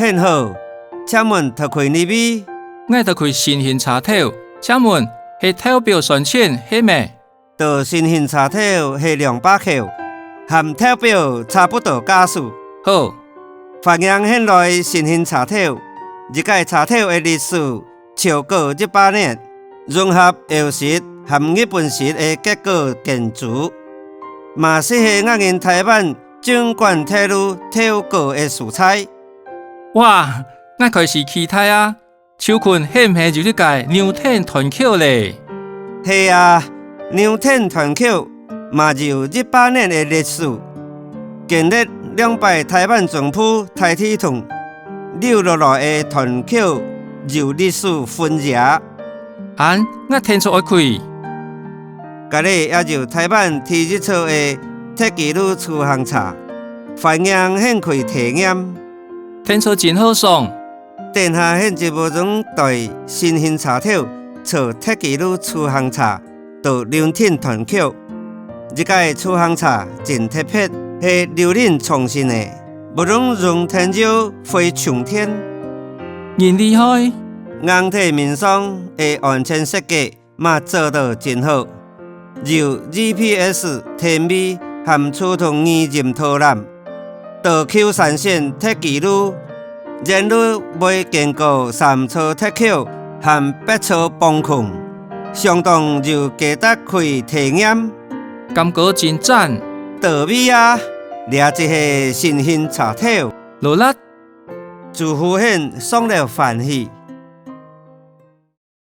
很好，请问特开呢味？我特开新型茶头，请问是投标选钱是咩？到新型茶头是200克，和投标差不多价数。好，发现现在新型茶头，这个茶头的历史超过100年，融合欧式和日本式的结构建筑，嘛适合我们台湾纵贯铁路跳过的素材。哇，我开始期待啊！秋坤是唔是就是个牛天团口咧？是啊，牛天团口嘛有100年的历史，建立2摆台湾总埔台铁桶留落来的团口有历史分野。我听出爱开。家里也有台湾第一座的铁基路出行茶，欢迎现开体验。听说真好爽。殿下现一无种对新型茶头做铁基路出行茶到牛天团口，这个出行茶真特别，是由恁创新的，无论用天椒飞冲天，真厉害。硬体面上的安全设计嘛做到真好，有 GPS 天味和触通二任导览，到 Q 3线铁基路。沿路未经过3处铁桥和8处崩坑，相当有价值可以体验。感觉真赞。到尾啊，掠一下新鲜茶头，罗拉，祝福hen爽了欢喜。